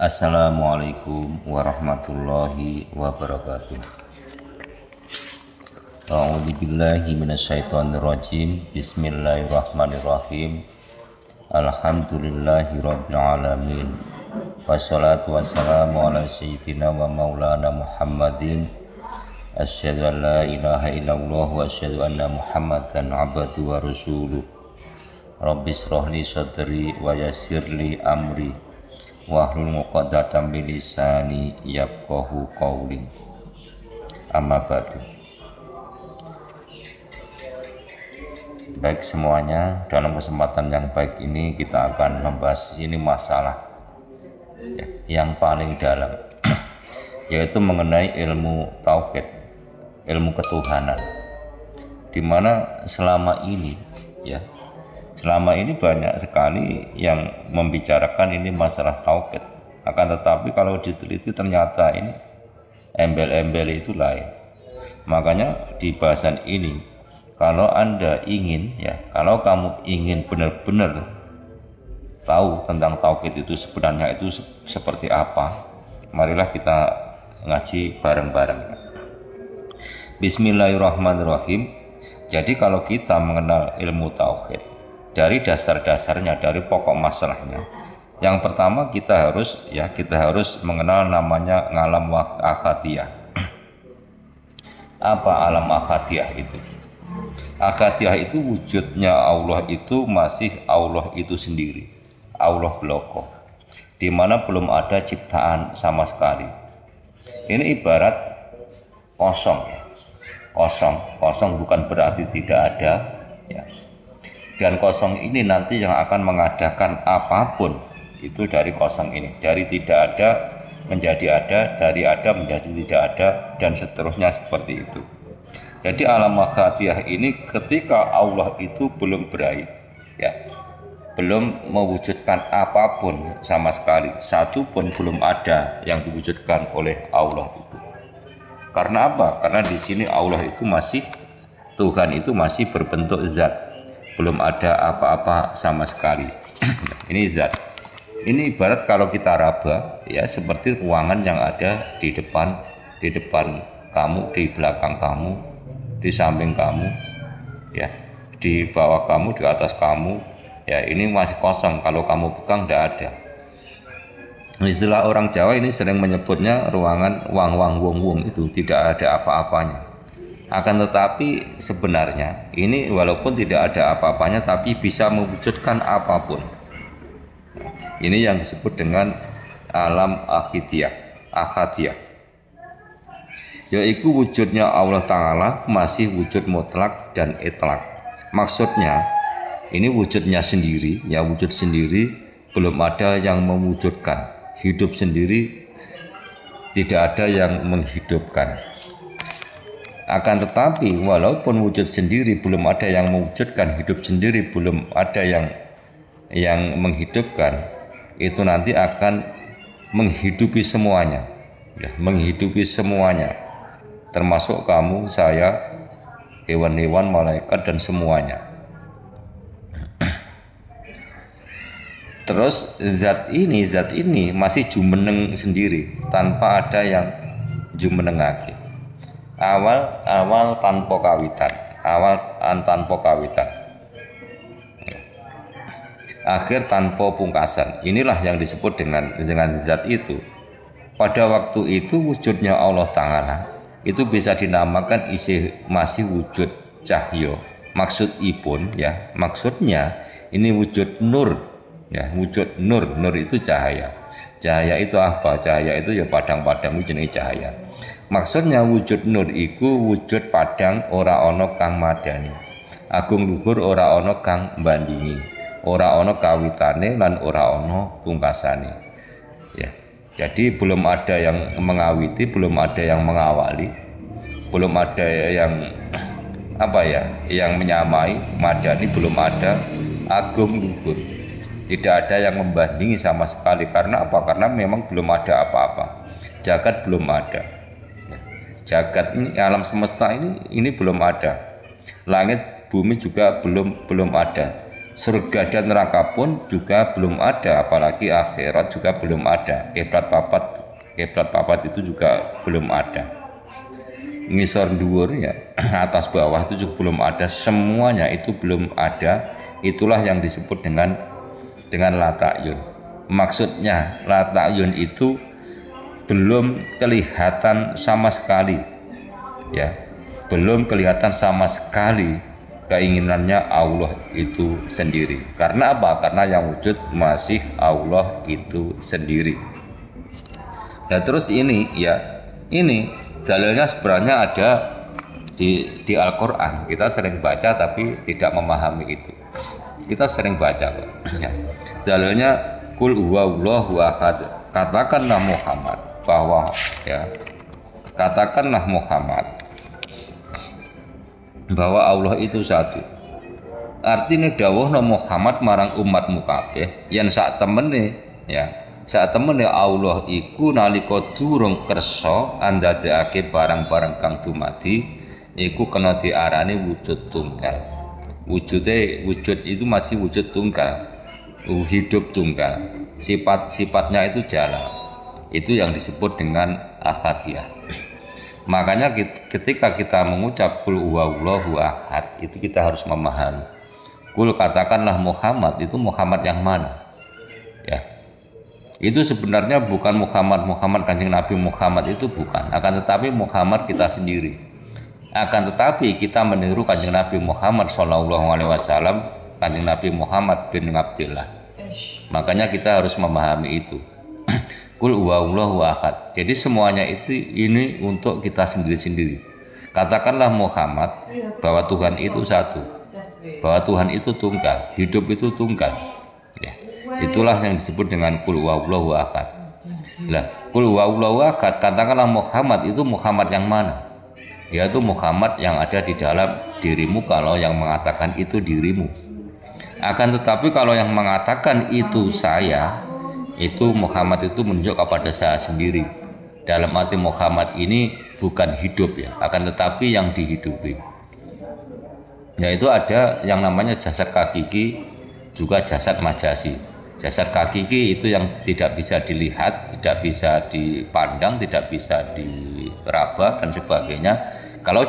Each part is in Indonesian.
Assalamualaikum warahmatullahi wabarakatuh. A'udzu billahi minasyaitonir rajim. Bismillahirrahmanirrahim. Alhamdulillahi rabbil alamin. Wassalatu wassalamu ala sayyidina wa maulana Muhammadin. Asyhadu an la ilaha illallah wa asyhadu anna Muhammadan abduhu wa rasuluh. Rabbi shrah li sadri wa yassir li amri wahlul 'uqdatam min lisani yafqahu qawli. Amma ba'du. Baik semuanya, dalam kesempatan yang baik ini kita akan membahas ini masalah yang paling dalam yaitu mengenai ilmu tauhid, ilmu ketuhanan, dimana selama ini banyak sekali yang membicarakan ini masalah tauhid. Akan tetapi kalau diteliti ternyata ini embel-embel itu lain. Makanya di bahasan ini, kalau Anda ingin kalau kamu ingin benar-benar tahu tentang tauhid itu sebenarnya itu seperti apa, marilah kita ngaji bareng-bareng. Bismillahirrahmanirrahim. Jadi kalau kita mengenal ilmu tauhid dari dasar-dasarnya, dari pokok masalahnya, yang pertama kita harus mengenal namanya alam akhadiyah. Apa alam akhadiyah itu? Akhadiyah itu wujudnya Allah itu masih Allah itu sendiri, Allah bloko, di mana belum ada ciptaan sama sekali. Ini ibarat kosong kosong bukan berarti tidak ada dan kosong ini nanti yang akan mengadakan apapun itu dari kosong ini, dari tidak ada menjadi ada, dari ada menjadi tidak ada, dan seterusnya seperti itu. Jadi alam akhadiyah ini ketika Allah itu belum berakhir, belum mewujudkan apapun sama sekali, satu pun belum ada yang diwujudkan oleh Allah itu. Karena apa? Karena di sini Allah itu masih, Tuhan itu masih berbentuk zat, belum ada apa-apa sama sekali. Ini zat. Ini ibarat kalau kita raba seperti ruangan yang ada di depan kamu, di belakang kamu, di samping kamu, di bawah kamu, di atas kamu, ini masih kosong. Kalau kamu pegang tidak ada. Istilah orang Jawa ini sering menyebutnya ruangan wang-wang wong-wong, itu tidak ada apa-apanya. Akan tetapi sebenarnya ini walaupun tidak ada apa-apanya tapi bisa mewujudkan apapun. Ini yang disebut dengan alam akhadiyah. Yaitu wujudnya Allah Ta'ala masih wujud mutlak dan itlak. Maksudnya ini wujudnya sendiri, wujud sendiri, belum ada yang mewujudkan. Hidup sendiri, tidak ada yang menghidupkan. Akan tetapi walaupun wujud sendiri belum ada yang mewujudkan, hidup sendiri belum ada yang menghidupkan, itu nanti akan menghidupi semuanya, menghidupi semuanya, termasuk kamu, saya, hewan-hewan, malaikat, dan semuanya. Terus zat ini masih jumeneng sendiri tanpa ada yang jumenengake. Awal tanpa kawitan, akhir tanpa pungkasan. Inilah yang disebut dengan zat itu. Pada waktu itu wujudnya Allah Ta'ala itu bisa dinamakan masih wujud cahyo. Maksudnya ini wujud nur, wujud nur itu cahaya. Cahaya itu apa? Cahaya itu padang-padang jenis cahaya. Maksudnya wujud nur iku wujud padang ora ono kang madani, agung luhur ora ono kang bandingi, ora ono kawitane lan ora ono pungkasane. Jadi belum ada yang mengawiti, belum ada yang mengawali, belum ada yang yang menyamai, madani belum ada, agung luhur tidak ada yang membandingi sama sekali. Karena apa? Karena memang belum ada apa-apa. Jagat belum ada. Jagat ini, alam semesta ini belum ada. Langit, bumi juga belum ada. surga dan neraka pun juga belum ada, apalagi akhirat juga belum ada. Kiblat papat itu juga belum ada. Ngisor dhuwur ya, atas bawah itu juga belum ada, semuanya itu belum ada. Itulah yang disebut dengan lata'yun. Maksudnya lata'yun itu belum kelihatan sama sekali, ya, belum kelihatan sama sekali keinginannya Allah itu sendiri. Karena apa? Karena yang wujud masih Allah itu sendiri. Nah terus ini ya, ini dalilnya sebenarnya ada di Al-Quran. Kita sering baca tapi tidak memahami itu. Kita sering baca kok. Ya. Dalilnya Qul huwallahu ahad. Katakanlah Muhammad bahwa ya, katakanlah Muhammad bahwa Allah itu satu. Artinya dawuhna Muhammad marang umatmu kabeh yen sak temene ya, sak temene Allah iku nalika durung kersa andadekake barang-barang kang dumadi iku kena diarani wujud tunggal. Wujud itu masih wujud tunggal, hidup tunggal. Sifat-sifatnya itu jala. Itu yang disebut dengan ahadiyah. Makanya ketika kita mengucap Qul huwallahu ahad, itu kita harus memahami. Qul katakanlah Muhammad, itu Muhammad yang mana? Ya. Itu sebenarnya bukan Muhammad Kanjeng Nabi Muhammad, itu bukan, akan tetapi Muhammad kita sendiri. Akan tetapi kita meniru Kanjeng Nabi Muhammad SAW, Kanjeng Nabi Muhammad bin Abdullah. Makanya kita harus memahami itu. Qul huwallahu ahad. Jadi semuanya itu ini untuk kita sendiri-sendiri. Katakanlah Muhammad bahwa Tuhan itu satu, bahwa Tuhan itu tunggal, hidup itu tunggal. Ya. Itulah yang disebut dengan Qul huwallahu ahad. Lah, Qul huwallahu ahad, katakanlah Muhammad itu Muhammad yang mana? Yaitu Muhammad yang ada di dalam dirimu kalau yang mengatakan itu dirimu. Akan tetapi kalau yang mengatakan itu saya, itu Muhammad itu menunjuk kepada saya sendiri. Dalam arti Muhammad ini bukan hidup ya, akan tetapi yang dihidupi. Yaitu ada yang namanya jasad hakiki, juga jasad majasi. Jasad hakiki itu yang tidak bisa dilihat, tidak bisa dipandang, tidak bisa diraba dan sebagainya. Kalau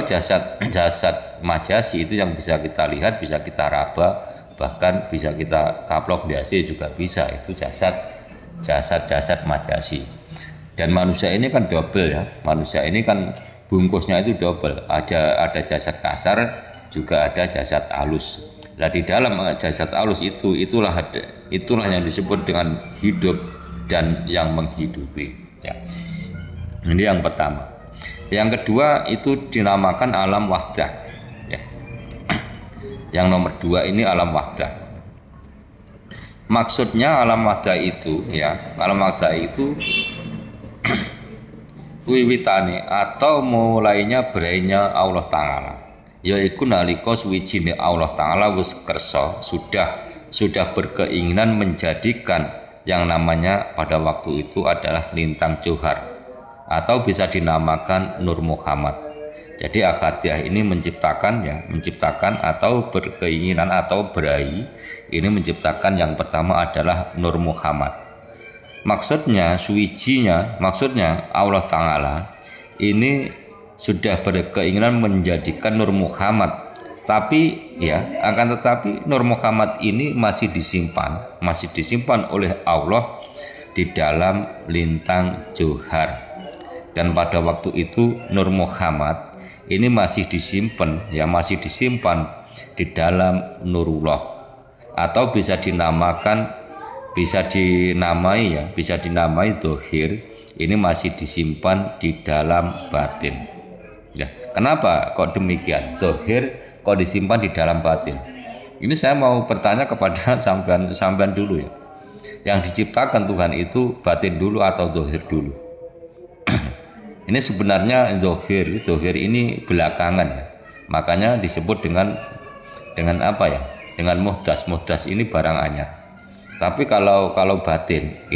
jasad majasi itu yang bisa kita lihat, bisa kita raba, bahkan bisa kita kaplok di AC juga bisa. Itu jasad majasi. Dan manusia ini kan double ya, manusia ini kan bungkusnya itu double, ada jasad kasar, juga ada jasad halus. Nah di dalam jasad halus itulah yang disebut dengan hidup dan yang menghidupi ya. Ini yang pertama. Yang kedua itu dinamakan alam wahdah ya. Yang nomor dua ini alam wahdah. Maksudnya alam wahdah itu ya, alam wahdah itu wiwitane atau mulainya berainya Allah Ta'ala, yaitu nalika suwijine Allah Ta'ala wis kersa sudah berkeinginan menjadikan yang namanya pada waktu itu adalah lintang johar atau bisa dinamakan Nur Muhammad. Jadi akadiyah ini menciptakan atau berkeinginan atau berai ini menciptakan yang pertama adalah Nur Muhammad. Maksudnya maksudnya Allah Ta'ala ini sudah berkeinginan menjadikan Nur Muhammad, tapi ya akan tetapi Nur Muhammad ini masih disimpan oleh Allah di dalam lintang johar. Dan pada waktu itu Nur Muhammad ini masih disimpan di dalam Nurullah, atau bisa dinamai dohir, ini masih disimpan di dalam batin ya. Kenapa kok demikian? Dohir kok disimpan di dalam batin? Ini saya mau bertanya kepada sampean dulu ya, yang diciptakan Tuhan itu batin dulu atau dohir dulu? Ini sebenarnya dohir ini belakangan ya. Makanya disebut dengan apa ya? Dengan muhdas ini barang anyar. Tapi kalau batin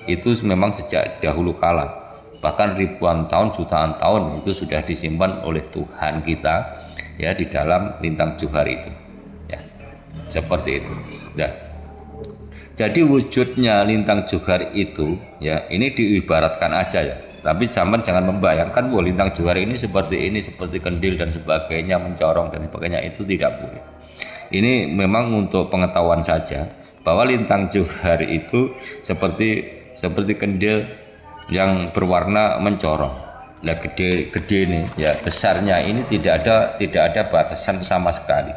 itu memang sejak dahulu kala, bahkan ribuan tahun, jutaan tahun itu sudah disimpan oleh Tuhan kita ya di dalam lintang johar itu. Ya. seperti itu. Nah, jadi wujudnya lintang johar itu ya, ini diibaratkan aja ya. Tapi zaman jangan membayangkan bahwa lintang johar ini, seperti kendil dan sebagainya, mencorong dan sebagainya, itu tidak boleh. Ini memang untuk pengetahuan saja bahwa lintang johar itu seperti kendil yang berwarna mencorong. Lah gede nih ya, besarnya ini tidak ada batasan sama sekali.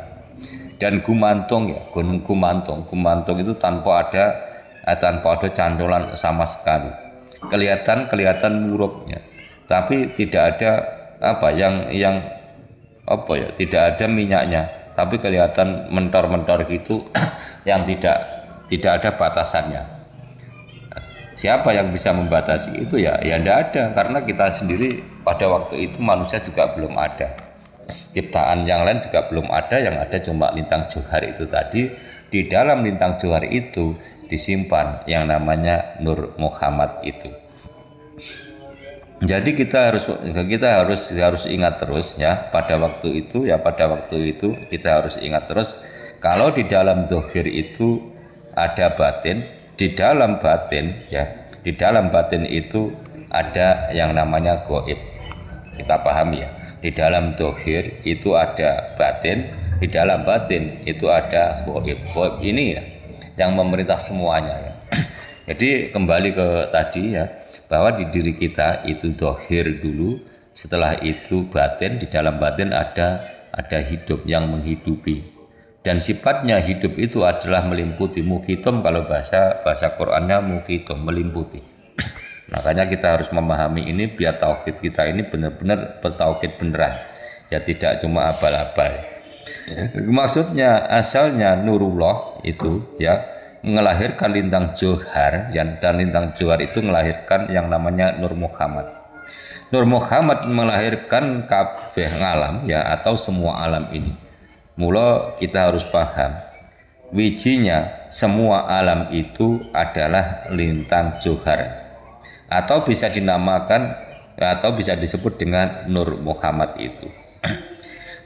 Dan gumantung ya, gumantung itu tanpa ada cantolan sama sekali. Kelihatan murubnya, tapi tidak ada tidak ada minyaknya, tapi kelihatan mentor gitu yang tidak ada batasannya. Siapa yang bisa membatasi itu ya tidak ada, karena kita sendiri pada waktu itu manusia juga belum ada. Ciptaan yang lain juga belum ada, yang ada cuma lintang johar itu tadi. Di dalam lintang johar itu disimpan yang namanya Nur Muhammad itu. Jadi kita harus ingat terus ya, pada waktu itu kita harus ingat terus kalau di dalam zahir itu ada batin, di dalam batin itu ada yang namanya gaib. Kita pahami ya. Di dalam zahir itu ada batin, di dalam batin itu ada gaib. Gaib ini ya yang memerintah semuanya ya. Jadi kembali ke tadi ya, bahwa di diri kita itu zahir dulu, setelah itu batin, di dalam batin ada hidup yang menghidupi. Dan sifatnya hidup itu adalah melimputi, mukitum kalau bahasa Qur'annya mukitum, melimputi. Makanya kita harus memahami ini biar tauhid kita ini benar-benar bertauhid beneran, ya tidak cuma abal-abal. Maksudnya asalnya Nurullah itu ya melahirkan lintang johar, dan lintang johar itu melahirkan yang namanya Nur Muhammad. Nur Muhammad melahirkan kabeh alam ya, atau semua alam ini. Mula kita harus paham wijinya semua alam itu adalah lintang johar, atau bisa dinamakan atau bisa disebut dengan Nur Muhammad itu.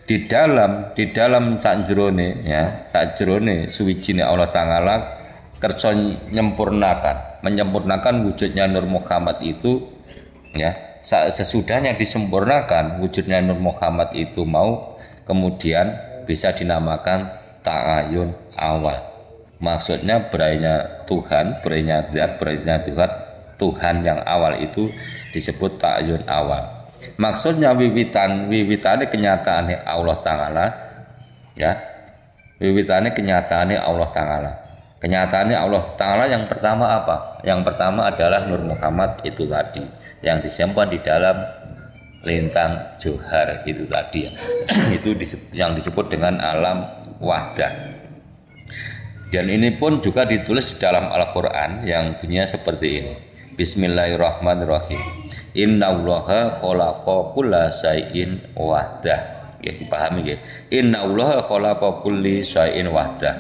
di dalam sakjroné ya, sakjroné suwijine Allah Ta'ala kersa menyempurnakan wujudnya Nur Muhammad itu ya. Sesudahnya disempurnakan wujudnya Nur Muhammad itu mau, kemudian bisa dinamakan ta'ayun awal. Maksudnya berainya Tuhan, berainya Tuhan yang awal itu disebut ta'ayun awal. Maksudnya wiwitannya kenyataannya Allah Ta'ala ya. Wiwitannya kenyataannya Allah Ta'ala. Kenyataannya Allah Ta'ala yang pertama apa? Yang pertama adalah Nur Muhammad itu tadi, yang disimpan di dalam lintang johar itu tadi ya. Itu yang disebut dengan alam wahdah. Dan ini pun juga ditulis di dalam Al-Quran yang bunyinya seperti ini. Bismillahirrahmanirrahim. Innallaha khalaqa kulla syai'in wahdah. Ya, dipahami ya. Innallaha khalaqa kulli syai'in wahdah.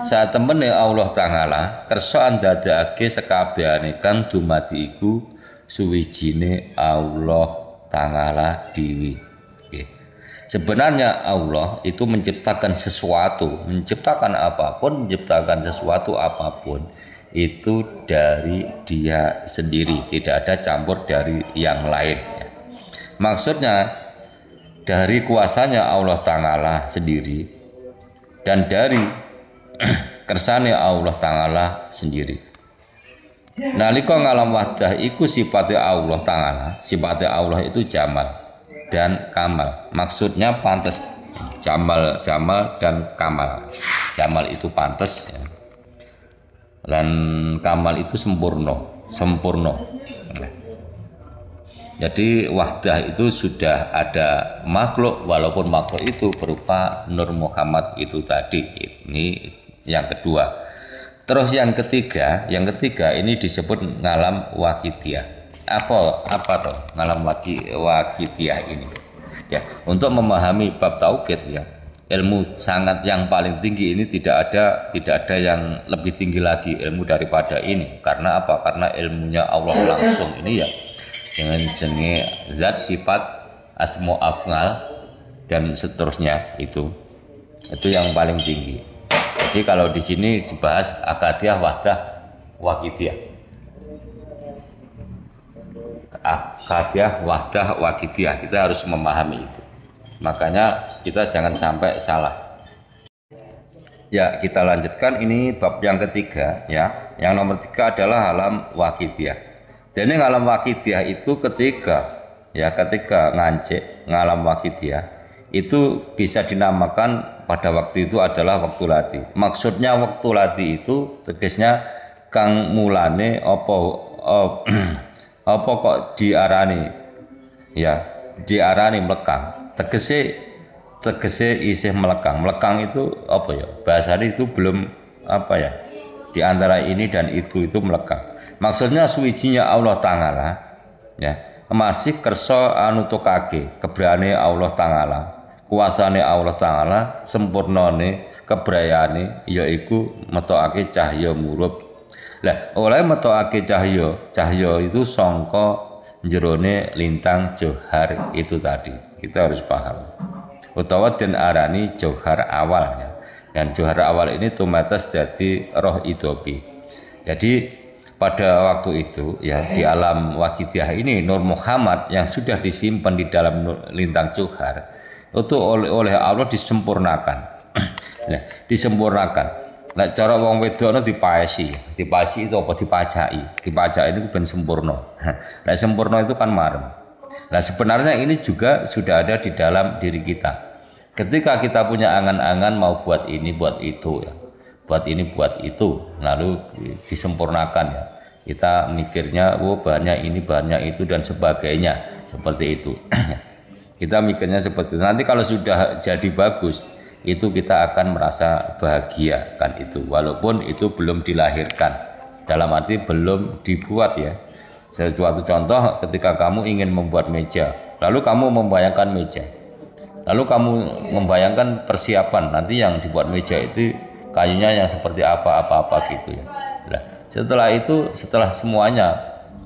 Saat temene Allah Ta'ala kersa ndadekake sekabehane kang dumadi iku suwijine Allah Ta'ala dewi. Sebenarnya Allah itu menciptakan sesuatu, menciptakan sesuatu apapun itu dari Dia sendiri, tidak ada campur dari yang lain. Maksudnya dari kuasanya Allah Ta'ala sendiri dan dari kersane Allah Ta'ala sendiri. Nalika ngalam wahdah iku sifatnya Allah Ta'ala, sifatnya Allah itu jamal dan kamal. Maksudnya pantas, jamal dan kamal. Jamal itu pantas ya. Dan kamal itu sempurna. Jadi wahdah itu sudah ada makhluk, walaupun makhluk itu berupa Nur Muhammad itu tadi. Ini yang kedua. Terus yang ketiga ini disebut ngalam wahidiyah. Apa toh ngalam wahidiyah ini? Ya, untuk memahami bab tauhid ya, ilmu sangat yang paling tinggi ini tidak ada yang lebih tinggi lagi ilmu daripada ini. Karena apa? Karena ilmunya Allah langsung ini ya, dengan jenis zat, sifat, asma, af'al dan seterusnya itu yang paling tinggi. Jadi kalau di sini dibahas akadiyah, wahdah, wakidiyah. Akadiyah, wahdah, wakidiyah. Kita harus memahami itu. Makanya kita jangan sampai salah. Ya, kita lanjutkan, ini bab yang ketiga ya. Yang nomor 3 adalah alam wakidiyah. Dan ini alam wakidiyah itu ketika ngancik ngalam wakidiyah itu bisa dinamakan pada waktu itu adalah waktu lati. Maksudnya waktu lati itu tegasnya kang mulane apa kok diarani ya, diarani melekang. Tegese isih melekang. Melekang itu apa ya? Bahasanya itu belum apa ya? Di antara ini dan itu melekang. Maksudnya suwijinya Allah Ta'ala ya, masih kersa anutukake keberane Allah Ta'ala, kuasane Allah Ta'ala, sempurnane kebrayane yaiku metokake cahya murup. Lah oleh metokake cahya itu sangka jerone lintang johar itu tadi. Kita harus paham. Utawa den arani johar awalnya. Dan johar awal ini tumetes dadi roh idopi. Jadi pada waktu itu ya, di alam wakidiyah ini Nur Muhammad yang sudah disimpan di dalam lintang johar itu oleh Allah disempurnakan. Nah, disempurnakan. Nah, cara wong wedok dipaesi itu apa? Dipajaki itu ben sempurna. Nah, sempurna itu kan marem. Nah, sebenarnya ini juga sudah ada di dalam diri kita. Ketika kita punya angan-angan mau buat ini, buat itu ya. Buat ini, buat itu, lalu disempurnakan ya. Kita mikirnya, oh bahannya ini, bahannya itu dan sebagainya, seperti itu. Kita mikirnya seperti itu. Nanti kalau sudah jadi bagus, itu kita akan merasa bahagia kan itu, walaupun itu belum dilahirkan, dalam arti belum dibuat ya. Suatu contoh, ketika kamu ingin membuat meja, lalu kamu membayangkan meja, lalu kamu membayangkan persiapan nanti yang dibuat meja itu kayunya yang seperti apa gitu ya. Nah, setelah semuanya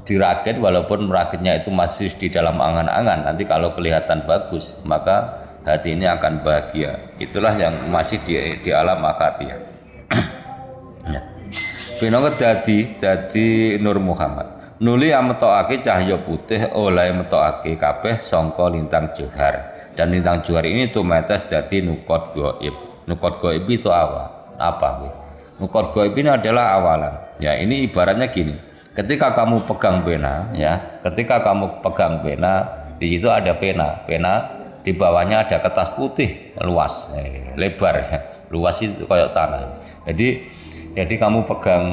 dirakit, walaupun merakitnya itu masih di dalam angan-angan, nanti kalau kelihatan bagus maka hati ini akan bahagia. Itulah yang masih di alam akadiyah. Pinangka dadi Nur Muhammad. Nuli ametokake cahya putih oleh metokake kabeh sangka lintang johar. Dan lintang johar ini tumetes dadi nukot gaib. Nukot gaib itu apa? Nukot gaib ini adalah awalan. Ya, ini ibaratnya gini. Ketika kamu pegang pena, ya, di situ ada pena. Di bawahnya ada kertas putih luas, lebar ya. Luas itu kayak tanah. Jadi kamu pegang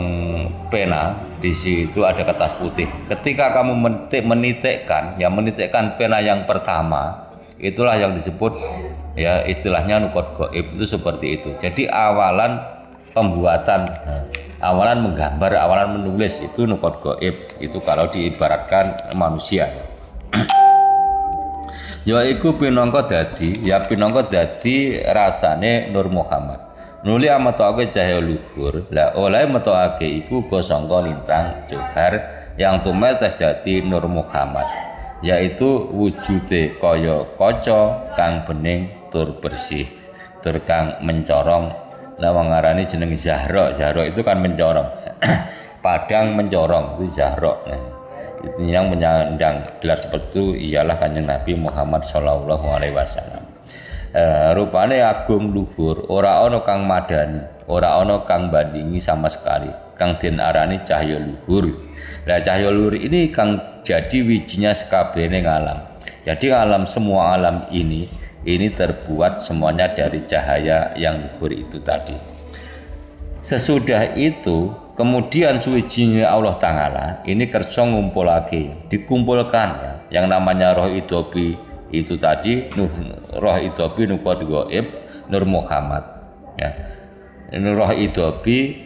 pena, di situ ada kertas putih. Ketika kamu menitikkan pena yang pertama, itulah yang disebut ya, istilahnya nukot gaib itu seperti itu. Jadi awalan pembuatan, awalan menggambar, awalan menulis itu nukot gaib. Itu kalau diibaratkan manusia. Ya iku pinangka dadi rasane Nur Muhammad. Nuli ametokake cahya luhur. Lah oleh metokake iku uga sangka lintang johar yang tumetes dadi Nur Muhammad, yaitu wujude kaya kaca kang bening tur bersih, tur kang mencorong. Lah wong ngarani jeneng Zahra. Zahra itu kan mencorong. Padang mencorong itu Zahra. Yang menyandang gelar seperti itu ialah Kanjeng Nabi Muhammad sallallahu alaihi wasallam. Rupane agung luhur, ora ana kang madani, ora ana kang bandingi sama sekali, kang den arani cahya luhur. Lah cahya luhur ini kang jadi wijinya sekabehane alam. Jadi alam, semua alam ini terbuat semuanya dari cahaya yang luhur itu tadi. Sesudah itu kemudian suwijinya Allah Ta'ala ini kersa dikumpulkan ya, yang namanya roh idobi itu tadi, roh idobi nukot gaib Nur Muhammad ya. Roh idobi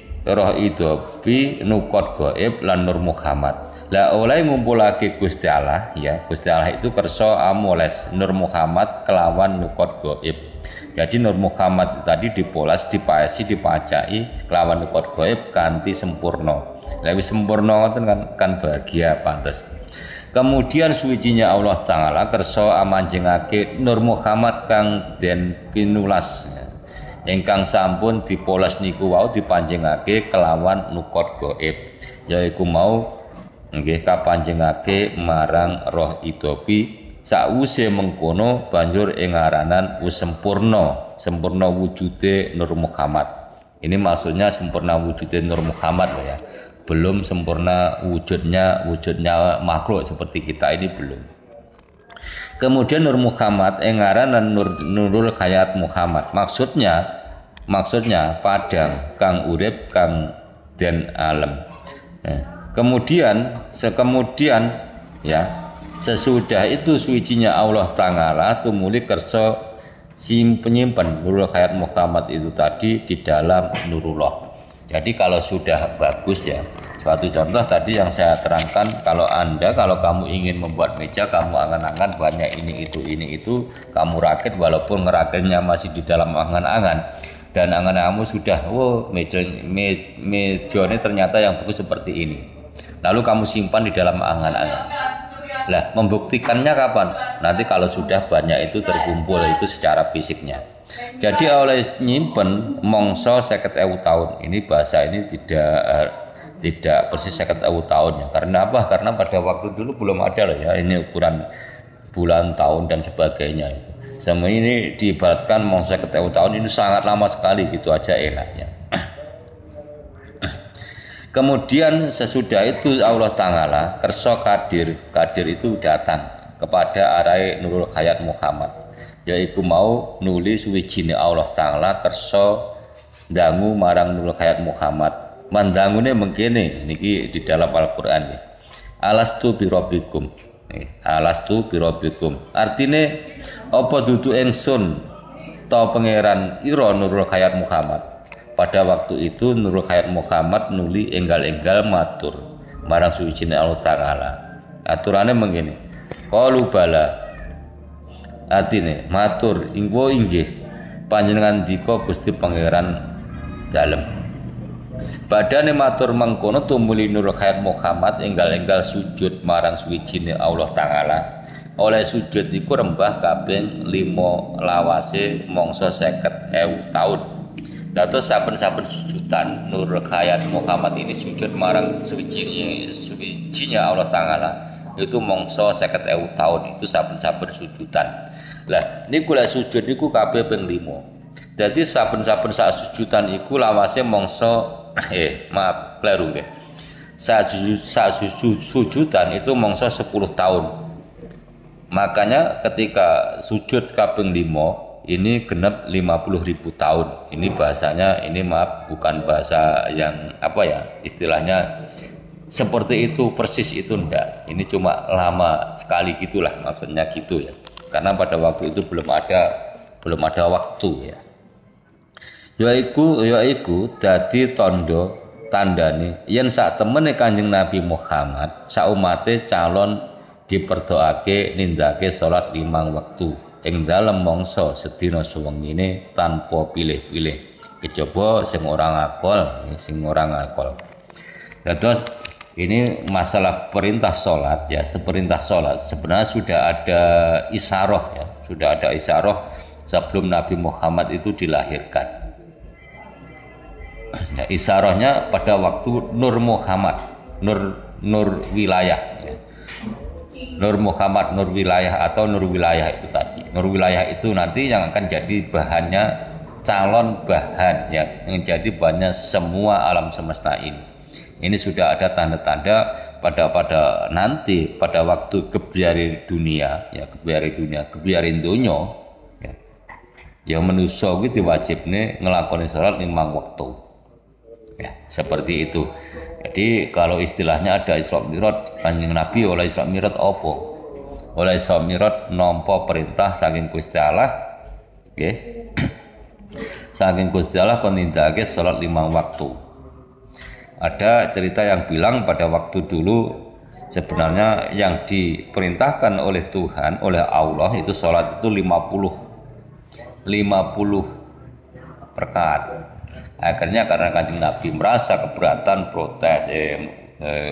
nukot gaib lan Nur Muhammad. Lah oleh ngumpulake Gusti Allah ya, Gusti Allah itu kersa amoles Nur Muhammad kelawan nukot gaib. Jadi Nur Muhammad tadi dipolas, dipaesi, dipajaki kelawan nukot gaib kanthi sempurna. Lebih sempurna kan bahagia pantas. Kemudian suwicinya Allah Ta'ala kersa amanjingake Nur Muhammad kang den pinulas. ingkang sampun dipoles niku wau dipanjengake kelawan nukot gaib, yaiku mau nggih kapanjengake marang roh idopi. Sakwise mengkono banjur ing aranan wis sempurna wujude Nur Muhammad. Ini maksudnya sempurna wujude Nur Muhammad loh ya. Belum sempurna wujudnya makhluk seperti kita ini belum. Kemudian Nur Muhammad ing aranan Nurul Hayat Muhammad. Maksudnya padang kang urip kang den alam. Kemudian ya sesudah itu sucinya Allah Ta'ala tumuli kersa penyimpan Nurul Hayat Muhammad itu tadi di dalam Nurullah. Jadi kalau sudah bagus ya, suatu contoh tadi yang saya terangkan, kalau kamu ingin membuat meja, kamu angan-angan banyak ini itu, kamu rakit walaupun ngerakitnya masih di dalam angan-angan, dan angan-anganmu sudah, meja ini ternyata yang bagus seperti ini, lalu kamu simpan di dalam angan-angan. Lah, membuktikannya kapan? Nanti kalau sudah banyak itu terkumpul itu secara fisiknya. Jadi oleh nyimpen mongso 50.000 tahun. Ini bahasa ini tidak persis 50.000 tahun ya. Karena apa? Karena pada waktu dulu belum ada loh ya. Ini ukuran bulan, tahun dan sebagainya itu. Semua ini diibaratkan mongso 50.000 tahun ini sangat lama sekali, gitu aja enaknya. Kemudian sesudah itu Allah Ta'ala kerso kadir itu datang kepada arai Nurul Hayat Muhammad, yaitu mau nulis wijine Allah Ta'ala kerso dangu marang Nurul Hayat Muhammad. Mandangune mengkene niki di dalam Al-Qur'an ya. Alastu birabbikum. Alastu birabbikum. Artine apa dudu ingsun ta pangeran ira Nurul Hayat Muhammad. Pada waktu itu Nurul Hayat Muhammad nuli enggal-enggal matur marang suci Allah Ta'ala. Aturannya begini, qalu bala, artine matur inggih panjenengan dika Gusti Pangeran dalem. Badane matur mengkono tumuli Nurul Hayat Muhammad enggal-enggal sujud marang suci Allah Ta'ala. Oleh sujud iku rembah kaping 5 lawase mangsa 50.000 tahun. Dados saben-saben sujudan Nurul Hayat Muhammad ini sujud marang sucinya Allah Ta'ala itu mongso 50.000 tahun, itu saben-saben sujudan. Lah niku lek sujud niku kabeh ping 5. Dadi saben-saben sak sujudan iku lawase mongso kleru nggih. Sujudan itu mongso 10 tahun. Makanya ketika sujud kaping 5 ini genep 50.000 tahun. Ini bahasanya, ini maaf bukan bahasa yang apa ya, istilahnya seperti itu persis itu ndak. Ini cuma lama sekali gitulah, maksudnya gitu ya. Karena pada waktu itu belum ada waktu ya. Yaiku dadi tandane yen sak temene Kanjeng Nabi Muhammad sak umate calon diperdoake nindake salat 5 waktu ing dalem mangsa sedina suwengine tanpa pilih-pilih, kejaba sing ora ngakol. Terus ini masalah perintah sholat ya, seperintah sholat sebenarnya sudah ada isyarah ya, sudah ada isyarah sebelum Nabi Muhammad itu dilahirkan. Ya, isyarahnya pada waktu Nur Muhammad, Nur wilayah ya. Nur Muhammad, Nur wilayah atau Nur wilayah itu tadi. Nur wilayah itu nanti yang akan jadi bahannya, calon bahan ya, yang jadi bahannya semua alam semesta ini. Ini sudah ada tanda-tanda pada nanti pada waktu kebiarin dunia ya, kebiarin dunia ya. Ya manusia itu wajibnya ngelakoni sholat 5 waktu. Ya, seperti itu. Jadi kalau istilahnya ada Isra Mi'raj, Kanjeng Nabi oleh Isra Mi'raj apa? Oleh Isra Mi'raj nampa perintah saking Gusti Allah, nggih. Saking Gusti Allah kon nindakake salat 5 waktu. Ada cerita yang bilang pada waktu dulu sebenarnya yang diperintahkan oleh Tuhan, oleh Allah itu salat itu 50 rakaat. Akhirnya karena Kanjeng Nabi merasa keberatan, protes,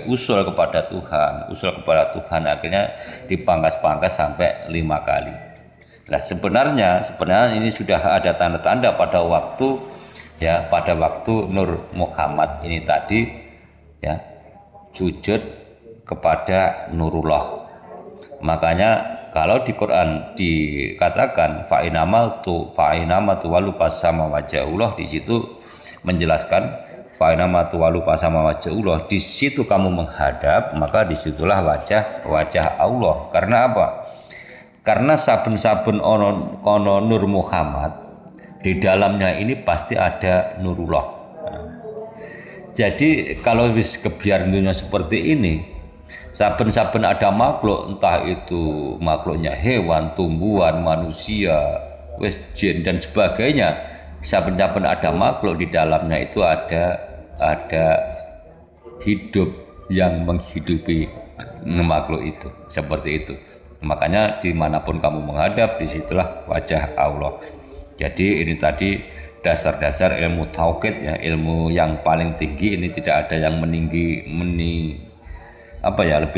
usul kepada Tuhan, akhirnya dipangkas-pangkas sampai 5 kali. Nah, sebenarnya ini sudah ada tanda-tanda pada waktu Nur Muhammad ini tadi ya sujud kepada Nurullah. Makanya kalau di Quran dikatakan fa'inamatu walupas sama wajahullah, di situ menjelaskan fa'inamatu walupas sama wajahullah, di situ kamu menghadap, maka disitulah wajah Allah. Karena apa? Karena saben-saben ono Nur Muhammad, di dalamnya ini pasti ada Nurullah. Jadi kalau wis kebiarannya seperti ini, saben-saben ada makhluk, entah itu makhluknya hewan, tumbuhan, manusia, wis jin dan sebagainya, saben-saben ada makhluk di dalamnya itu ada hidup yang menghidupi makhluk itu, seperti itu. Makanya dimanapun kamu menghadap, disitulah wajah Allah. Jadi ini tadi dasar-dasar ilmu tauhid ya, ilmu yang paling tinggi. Ini tidak ada yang lebih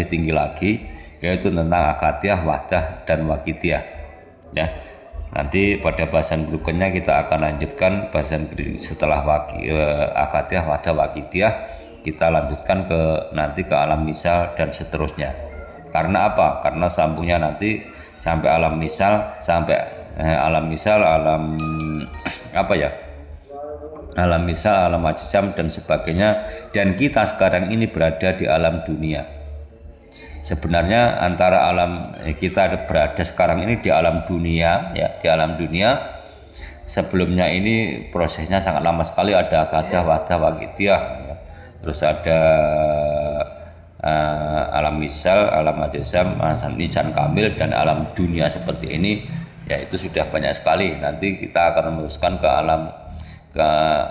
tinggi lagi, yaitu tentang akadiyah, wahdah dan wakidiyah ya. Nanti pada bahasan berikutnya kita akan lanjutkan bahasan setelah akadiyah, wahdah, wakidiyah, kita lanjutkan ke alam misal dan seterusnya. Karena apa? Karena sambungnya nanti sampai alam misal, alam misal, alam ajsam dan sebagainya. Dan kita sekarang ini berada di alam dunia. Sebenarnya antara kita berada sekarang ini di alam dunia ya, di alam dunia. Sebelumnya ini prosesnya sangat lama sekali, ada akadiyah, wahdah, wakidiyah ya. Terus ada alam misal, alam ajsam, lisan kamil, dan alam dunia seperti ini ya, itu sudah banyak sekali. Nanti kita akan meneruskan ke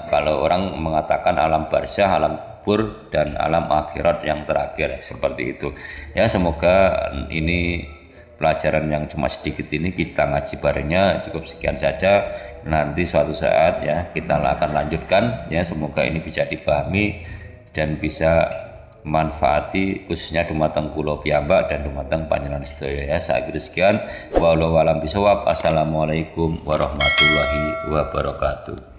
kalau orang mengatakan alam barzah, alam kubur, dan alam akhirat yang terakhir, seperti itu ya. Semoga ini pelajaran yang cuma sedikit ini kita ngaji barengnya cukup sekian saja. Nanti suatu saat ya kita akan lanjutkan ya. Semoga ini bisa dipahami dan bisa manfaati khususnya dumateng kula piyambak dan dumateng panjenengan sedaya ya. Saiki sekian, wallahu a'lam bishawab. Assalamualaikum warahmatullahi wabarakatuh.